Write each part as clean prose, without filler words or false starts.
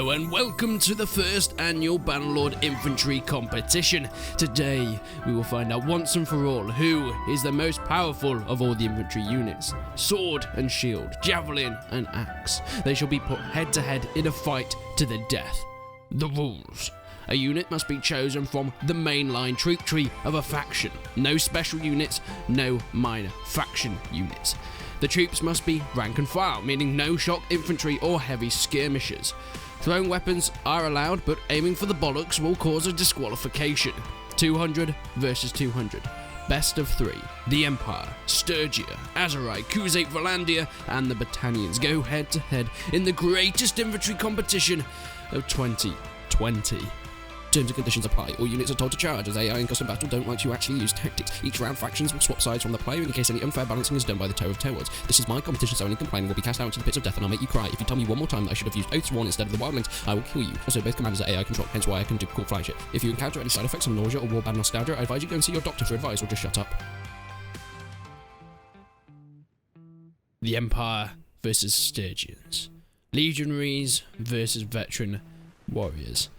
Hello and welcome to the first annual Bannerlord infantry competition. Today we will find out once and for all who is the most powerful of all the infantry units. Sword and shield, javelin and axe. They shall be put head to head in a fight to the death. The rules. A unit must be chosen from the mainline troop tree of a faction. No special units, no minor faction units. The troops must be rank and file, meaning no shock infantry or heavy skirmishers. Throwing weapons are allowed, but aiming for the bollocks will cause a disqualification. 200 versus 200. Best of 3. The Empire, Sturgia, Aserai, Khuzait, Vlandia, and the Battanians go head to head in the greatest infantry competition of 2020. Terms and conditions apply. All units are told to charge, as AI in custom battle don't like to actually use tactics. Each round, factions will swap sides from the player in case any unfair balancing is done by the toe of tailwards. This is my competition, so any complaining will be cast out into the pits of death and I'll make you cry. If you tell me one more time that I should have used Oaths 1 instead of the wildlings, I will kill you. Also, both commanders are AI control, hence why I can do cool fly shit. If you encounter any side effects of nausea or warband nostalgia, I advise you go and see your doctor for advice or just shut up. The Empire versus Sturgians. Legionaries versus veteran warriors.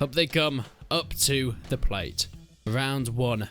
Up they come, up to the plate. Round 1,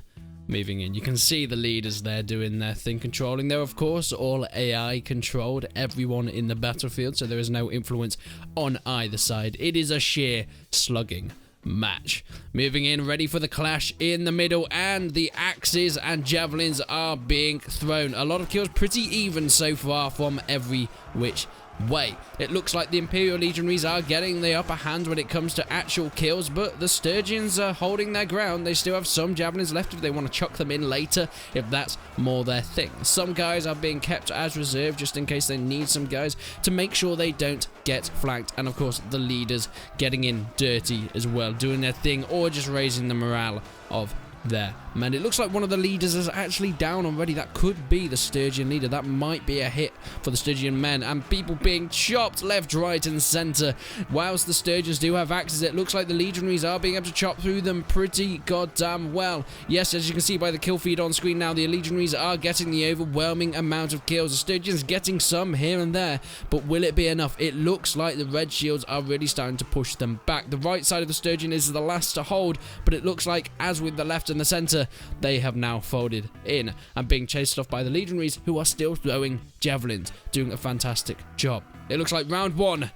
moving in. You can see the leaders there doing their thing, controlling. They're, of course, all AI controlled, everyone in the battlefield, so there is no influence on either side. It is a sheer slugging match. Moving in, ready for the clash in the middle, and the axes and javelins are being thrown. A lot of kills, pretty even so far from every which way. It looks like the Imperial Legionaries are getting the upper hand when it comes to actual kills, but the Sturgians are holding their ground. They still have some javelins left if they want to chuck them in later, if that's more their thing. Some guys are being kept as reserve just in case they need some guys to make sure they don't get flanked, and of course the leaders getting in dirty as well, doing their thing or just raising the morale of their men. It looks like one of the leaders is actually down already. That could be the Sturgian leader. That might be a hit for the Sturgian men, and people being chopped left, right and centre. Whilst the Sturgians do have axes, it looks like the Legionaries are being able to chop through them pretty goddamn well. Yes, as you can see by the kill feed on screen now, the Legionaries are getting the overwhelming amount of kills. The Sturgians getting some here and there, but will it be enough? It looks like the red shields are really starting to push them back. The right side of the Sturgian is the last to hold, but it looks like, as with the left and the centre, they have now folded in and being chased off by the Legionaries, who are still throwing javelins, doing a fantastic job. It looks like round 1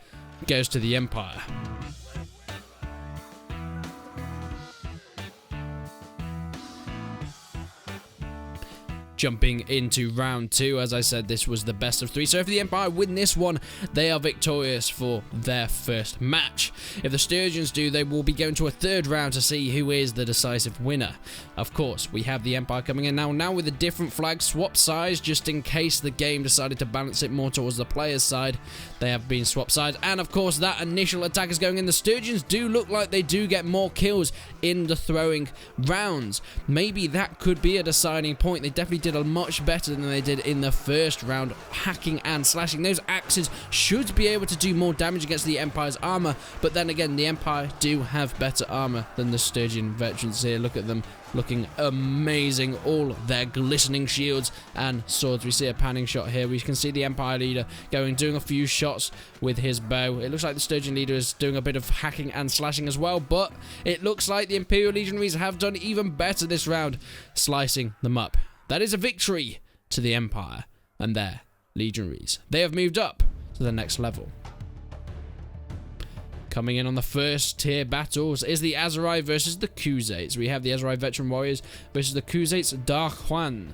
goes to the Empire. Jumping into round 2, as I said, this was the best of 3. So if the Empire win this one, they are victorious for their first match. If the Sturgians do, they will be going to a third round to see who is the decisive winner. Of course, we have the Empire coming in now with a different flag, swap sides, just in case the game decided to balance it more towards the player's side. They have been swapped sides, and of course that initial attack is going in. The Sturgians do look like they do get more kills in the throwing rounds. Maybe that could be a deciding point. They definitely did a much better than they did in the first round, hacking and slashing. Those axes should be able to do more damage against the Empire's armor, but then again, the Empire do have better armor than the Sturgian veterans here. Look at them looking amazing, all their glistening shields and swords. We see a panning shot here. We can see the Empire leader doing a few shots with his bow. It looks like the Sturgian leader is doing a bit of hacking and slashing as well, but it looks like the Imperial Legionaries have done even better this round, slicing them up. That is a victory to the Empire and their Legionaries. They have moved up to the next level. Coming in on the first tier battles is the Aserai versus the Khuzaits. We have the Aserai veteran warriors versus the Khuzaits Darhuan.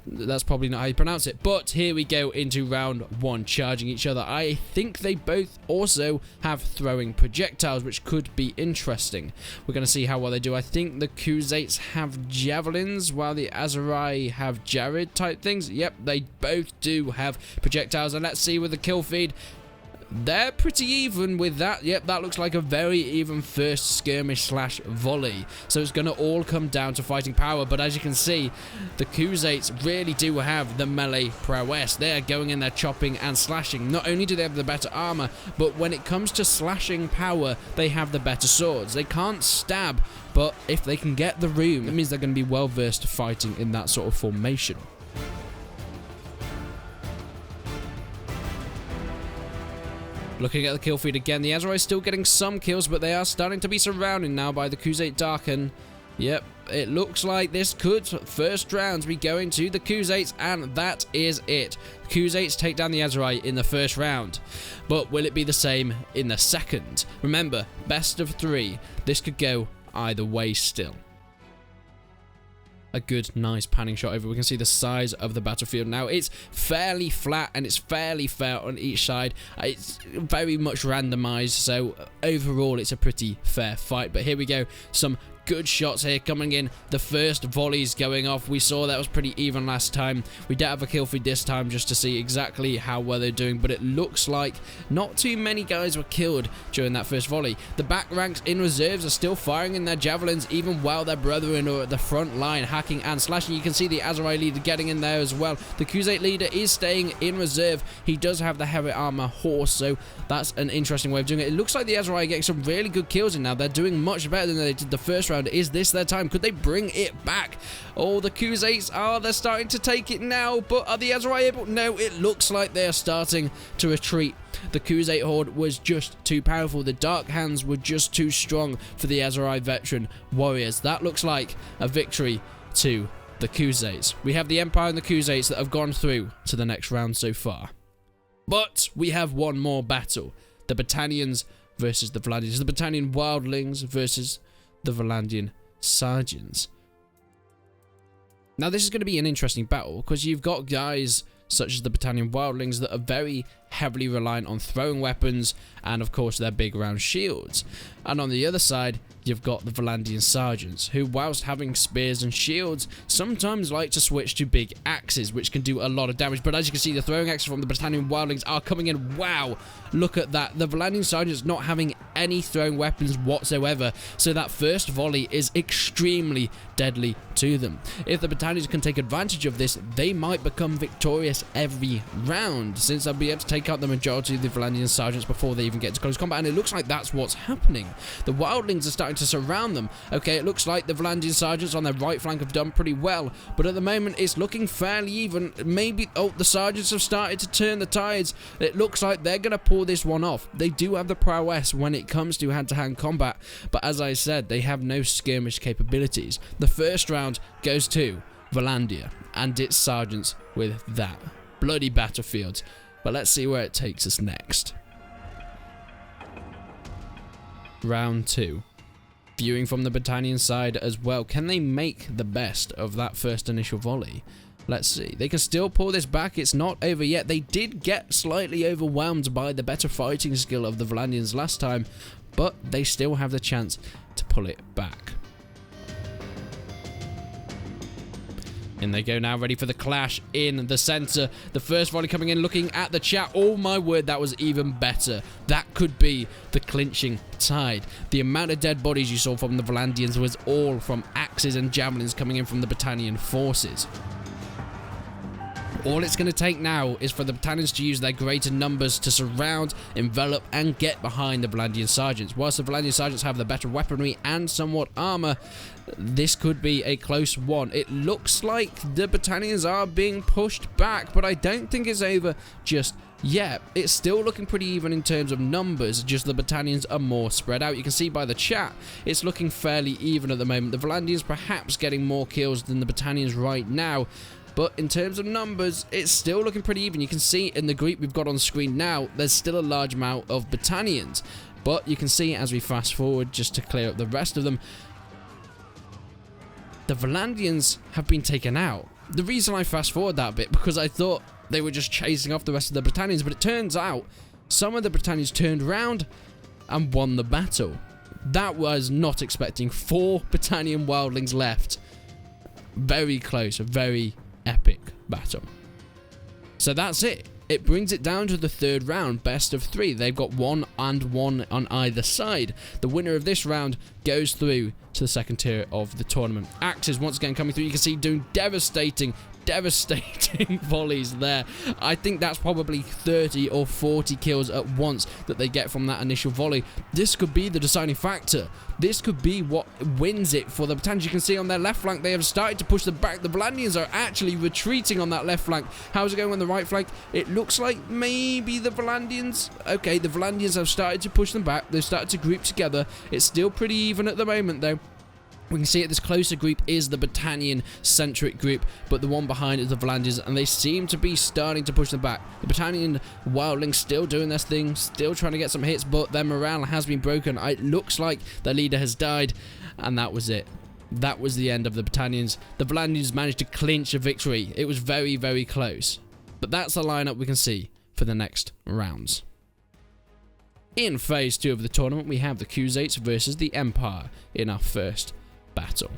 That's probably not how you pronounce it, but here we go into round 1, charging each other. I think they both also have throwing projectiles, which could be interesting. We're going to see how well they do. I think the Khuzaits have javelins, while the Aserai have Jared type things. Yep, they both do have projectiles, and let's see with the kill feed. They're pretty even with that. Yep, that looks like a very even first skirmish slash volley. So it's going to all come down to fighting power. But as you can see, the Khuzaits really do have the melee prowess. They're going in there chopping and slashing. Not only do they have the better armor, but when it comes to slashing power, they have the better swords. They can't stab, but if they can get the room, it means they're going to be well versed fighting in that sort of formation. Looking at the kill feed again, the Aserai is still getting some kills, but they are starting to be surrounded now by the khuzait Darken. Yep, it looks like this could first round be going to the khuzaits, and that is it. The khuzaits take down the Aserai in the first round. But will it be the same in the second? Remember, best of 3. This could go either way still. A good, nice panning shot over. We can see the size of the battlefield now. It's fairly flat and it's fairly fair on each side. It's very much randomized, so overall it's a pretty fair fight. But here we go. Some good shots here coming in. The first volleys going off. We saw that was pretty even last time. We don't have a kill feed this time just to see exactly how well they're doing, but it looks like not too many guys were killed during that first volley. The back ranks in reserves are still firing in their javelins even while their brethren are at the front line hacking and slashing. You can see the Aserai leader getting in there as well. The khuzait leader is staying in reserve. He does have the heavy armor horse, so that's an interesting way of doing it. It looks like the Aserai are getting some really good kills in now. They're doing much better than they did the first round. Is this their time? Could they bring it back? Oh, the khuzaits are, they're starting to take it now, but are the Aserai able? No, it looks like they're starting to retreat. The khuzait horde was just too powerful. The dark hands were just too strong for the Aserai veteran warriors. That looks like a victory to the khuzaits. We have the Empire and the khuzaits that have gone through to the next round so far. But we have one more battle. The Battanians versus the Vlandians. The Battanian wildlings versus the Vlandian sergeants. Now this is going to be an interesting battle because you've got guys such as the Battanian wildlings that are very heavily reliant on throwing weapons and of course their big round shields. And on the other side you've got the Vlandian sergeants who, whilst having spears and shields, sometimes like to switch to big axes which can do a lot of damage. But as you can see, the throwing axes from the Battanian wildlings are coming in. Wow, look at that. The Vlandian sergeants not having any throwing weapons whatsoever, so that first volley is extremely deadly to them. If the Battanians can take advantage of this, they might become victorious every round, since they'll be able to take out the majority of the Vlandian sergeants before they even get to close combat. And it looks like that's what's happening. The wildlings are starting to surround them. Okay, it looks like the Vlandian sergeants on their right flank have done pretty well, but at the moment it's looking fairly even. Maybe, oh, the sergeants have started to turn the tides. It looks like they're going to pull this one off. They do have the prowess when it comes to hand-to-hand combat, but as I said, they have no skirmish capabilities. The first round goes to Vlandia and its sergeants with that bloody battlefield. But let's see where it takes us next. Round 2. Viewing from the Battanian side as well. Can they make the best of that first initial volley? Let's see. They can still pull this back. It's not over yet. They did get slightly overwhelmed by the better fighting skill of the Vlandians last time, but they still have the chance to pull it back. In they go now, ready for the clash in the center. The first volley coming in, looking at the chat. Oh my word, that was even better. That could be the clinching tide. The amount of dead bodies you saw from the Vlandians was all from axes and javelins coming in from the Battanian forces. All it's going to take now is for the Battanians to use their greater numbers to surround, envelop, and get behind the Vlandian sergeants. Whilst the Vlandian sergeants have the better weaponry and somewhat armor, this could be a close one. It looks like the Battanians are being pushed back, but I don't think it's over just yet. It's still looking pretty even in terms of numbers, just the Battanians are more spread out. You can see by the chat, it's looking fairly even at the moment. The Vlandians perhaps getting more kills than the Battanians right now, but in terms of numbers, it's still looking pretty even. You can see in the group we've got on screen now, there's still a large amount of Battanians. But you can see as we fast forward, just to clear up the rest of them, the Vlandians have been taken out. The reason I fast forward that bit, because I thought they were just chasing off the rest of the Battanians, but it turns out some of the Battanians turned around and won the battle. That was not expecting. 4 Battanian wildlings left. Very close, very epic battle. So that's it. It brings it down to the third round, best of 3. They've got 1 and 1 on either side. The winner of this round goes through to the second tier of the tournament. Axes once again coming through. You can see doing devastating devastating volleys there. I think that's probably 30 or 40 kills at once that they get from that initial volley. This could be the deciding factor. This could be what wins it for the Battania. You can see on their left flank, they have started to push them back. The Vlandians are actually retreating on that left flank. How's it going on the right flank? It looks like maybe the Vlandians... Okay, the Vlandians have started to push them back. They've started to group together. It's still pretty even at the moment, though. We can see it, this closer group is the Battanian-centric group, but the one behind is the Vlandians, and they seem to be starting to push them back. The Battanian wildlings still doing their thing, still trying to get some hits, but their morale has been broken. It looks like their leader has died, and that was it. That was the end of the Battanians. The Vlandians managed to clinch a victory. It was very, very close. But that's the lineup we can see for the next rounds. In Phase 2 of the tournament, we have the Khuzaits versus the Empire in our first battle.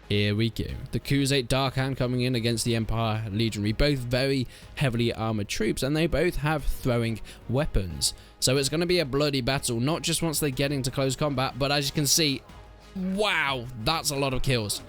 Here we go. The Khuzait Dark Hand coming in against the Empire Legionary. Both very heavily armored troops, and they both have throwing weapons. So it's going to be a bloody battle, not just once they get into close combat, but as you can see, wow, that's a lot of kills.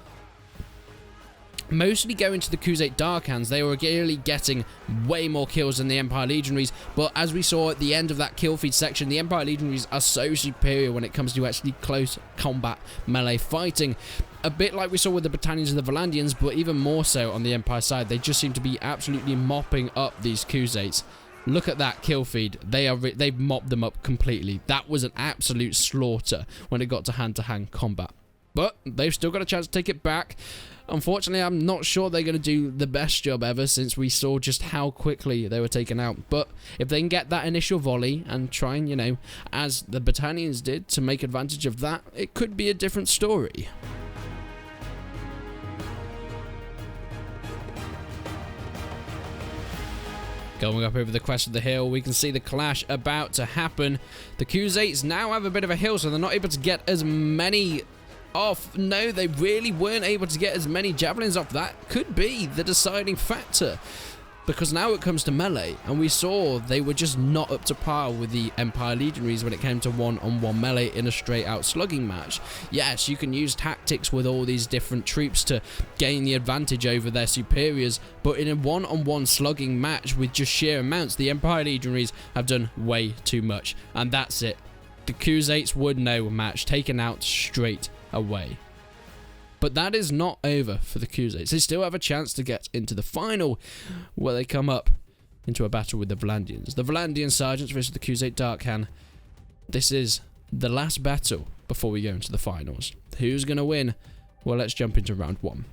Mostly going to the Khuzait Dark Hands, they were really getting way more kills than the Empire Legionaries, but as we saw at the end of that kill feed section, the Empire Legionaries are so superior when it comes to actually close combat melee fighting. A bit like we saw with the Battanians and the Vlandians, but even more so on the Empire side. They just seem to be absolutely mopping up these Khuzaits. Look at that kill feed. They've mopped them up completely. That was an absolute slaughter when it got to hand-to-hand combat. But they've still got a chance to take it back. Unfortunately, I'm not sure they're going to do the best job ever, since we saw just how quickly they were taken out. But if they can get that initial volley and try and, you know, as the Battanians did, to make advantage of that, it could be a different story. Going up over the crest of the hill, we can see the clash about to happen. The Khuzaits now have a bit of a hill, so they're not able to get as many off. No, they really weren't able to get as many javelins off. That could be the deciding factor, because now it comes to melee, and we saw they were just not up to par with the Empire Legionaries when it came to one-on-one melee in a straight-out slugging match. Yes, you can use tactics with all these different troops to gain the advantage over their superiors, but in a one-on-one slugging match with just sheer amounts, the Empire Legionaries have done way too much, and that's it. The Khuzaits would know match taken out straight away. But that is not over for the Khuzaits. They still have a chance to get into the final, where they come up into a battle with the Vlandians. The Vlandian Sergeants versus the Khuzait Dark Hand. This is the last battle before we go into the finals. Who's going to win? Well, let's jump into round 1.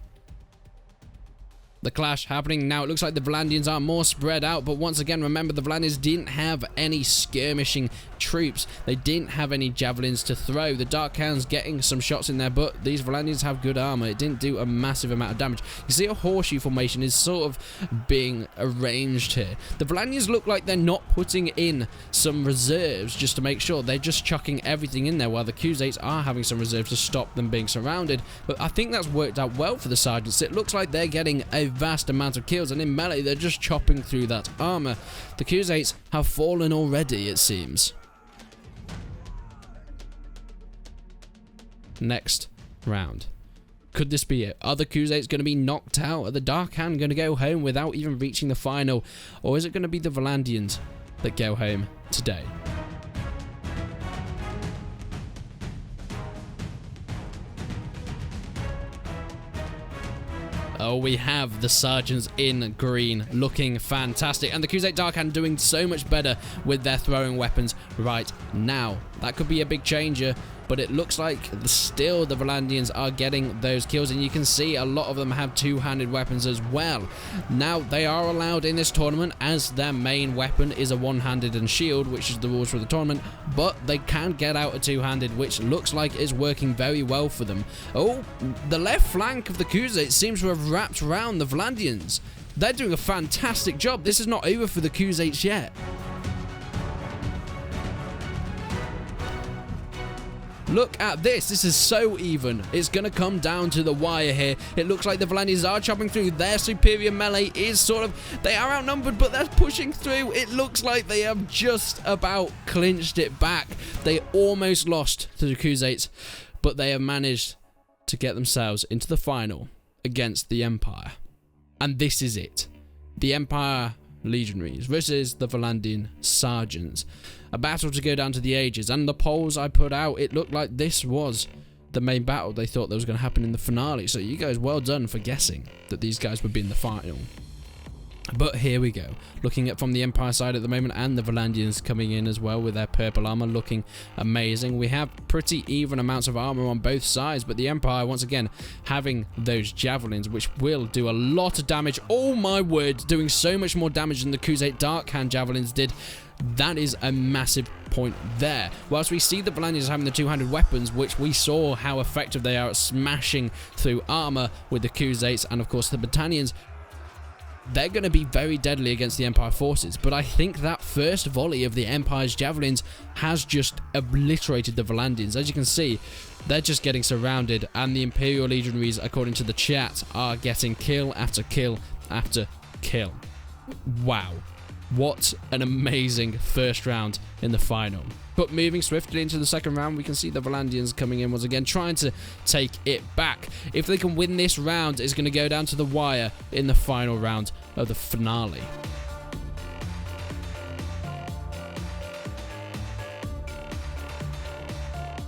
The clash happening now. It looks like the Vlandians are more spread out, but once again, remember, the Vlandians didn't have any skirmishing troops. They didn't have any javelins to throw. The Dark Hounds getting some shots in there, but these Vlandians have good armor. It didn't do a massive amount of damage. You see a horseshoe formation is sort of being arranged here. The Vlandians look like they're not putting in some reserves just to make sure. They're just chucking everything in there, while the Khuzaits are having some reserves to stop them being surrounded. But I think that's worked out well for the Sergeants. It looks like they're getting a vast amount of kills, and in melee they're just chopping through that armor. The Khuzaits have fallen already, it seems. Next round. Could this be it? Are the Khuzaits going to be knocked out? Are the Dark Hand going to go home without even reaching the final? Or is it going to be the Vlandians that go home today? Oh, we have the Sergeants in green looking fantastic, and the Khuzait Dark Hand doing so much better with their throwing weapons right now. That could be a big changer, but it looks like still the Vlandians are getting those kills, and you can see a lot of them have two-handed weapons as well. Now, they are allowed in this tournament as their main weapon is a one-handed and shield, which is the rules for the tournament, but they can get out a two-handed, which looks like is working very well for them. Oh, the left flank of the Khuzait seems to have wrapped around the Vlandians. They're doing a fantastic job. This is not over for the Khuzaits yet. Look at this. This is so even. It's going to come down to the wire here. It looks like the Vlandians are chopping through. Their superior melee is sort of... They are outnumbered, but they're pushing through. It looks like they have just about clinched it back. They almost lost to the Khuzait, but they have managed to get themselves into the final against the Empire. And this is it. The Empire Legionaries versus the Vlandian Sergeants. A battle to go down to the ages, and the polls I put out, it looked like this was the main battle they thought that was going to happen in the finale. So you guys, well done for guessing that these guys would be in the final. But here we go. Looking at from the Empire side at the moment, and the Vlandians coming in as well with their purple armor looking amazing. We have pretty even amounts of armor on both sides, but the Empire once again having those javelins, which will do a lot of damage. Oh my word, doing so much more damage than the Khuzait Dark Hand javelins did. That is a massive point there. Whilst we see the Vlandians having the two-handed weapons, which we saw how effective they are at smashing through armor with the Khuzaits, and of course the Battanians, they're going to be very deadly against the Empire forces. But I think that first volley of the Empire's javelins has just obliterated the Vlandians. As you can see, they're just getting surrounded, and the Imperial Legionaries, according to the chat, are getting kill after kill after kill. Wow. What an amazing first round in the final. But moving swiftly into the second round, we can see the Vlandians coming in once again, trying to take it back. If they can win this round, it's going to go down to the wire in the final round of the finale.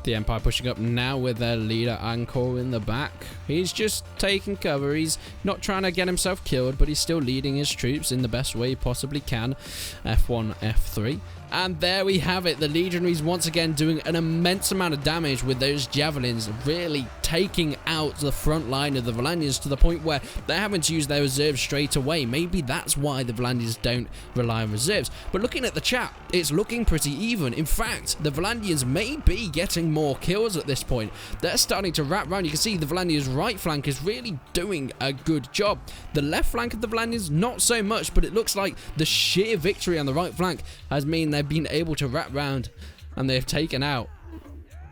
The Empire pushing up now with their leader Angkor in the back. He's just taking cover. He's not trying to get himself killed, but he's still leading his troops in the best way he possibly can. F1, F3. And there we have it. The Legionaries once again doing an immense amount of damage with those javelins, really taking out the front line of the Vlandians to the point where they're having to use their reserves straight away. Maybe that's why the Vlandians don't rely on reserves. But looking at the chat, it's looking pretty even. In fact, the Vlandians may be getting more kills at this point. They're starting to wrap around. You can see the Vlandians' right flank is really doing a good job. The left flank of the Vlandians, not so much, but it looks like the sheer victory on the right flank has meant they've been able to wrap round and they've taken out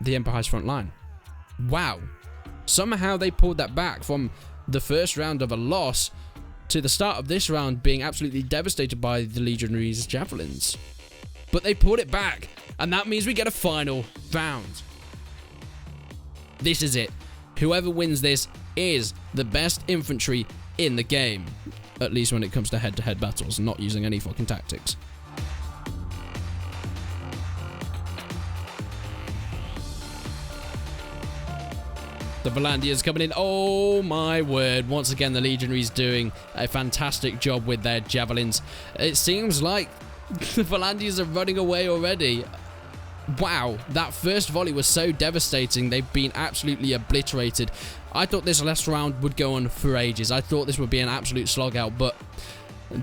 the Empire's front line. Wow. Somehow they pulled that back from the first round of a loss to the start of this round being absolutely devastated by the Legionaries' javelins. But they pulled it back, and that means we get a final round. This is it. Whoever wins this is the best infantry in the game. At least when it comes to head-to-head battles, not using any fucking tactics. The Vlandians coming in. Oh my word. Once again, the Legionaries doing a fantastic job with their javelins. It seems like the Vlandians are running away already. Wow, that first volley was so devastating. They've been absolutely obliterated. I thought this last round would go on for ages. I thought this would be an absolute slog out, but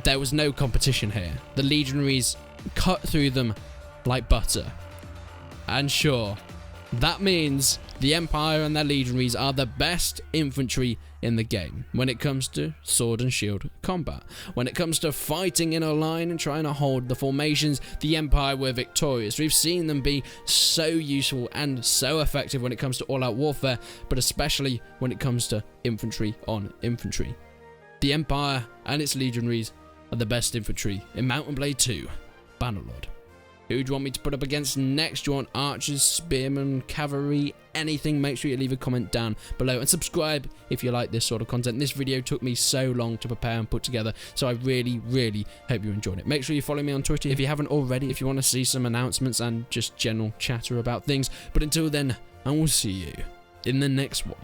there was no competition here. The Legionaries cut through them like butter. And sure, that means the Empire and their Legionaries are the best infantry in the game when it comes to sword and shield combat. When it comes to fighting in a line and trying to hold the formations, the Empire were victorious. We've seen them be so useful and so effective when it comes to all-out warfare, but especially when it comes to infantry on infantry. The Empire and its Legionaries are the best infantry in Mount and Blade 2, Bannerlord. Who do you want me to put up against next? Do you want archers, spearmen, cavalry, anything? Make sure you leave a comment down below and subscribe if you like this sort of content. This video took me so long to prepare and put together, so I really, really hope you enjoyed it. Make sure you follow me on Twitter if you haven't already, if you want to see some announcements and just general chatter about things. But until then, I will see you in the next one.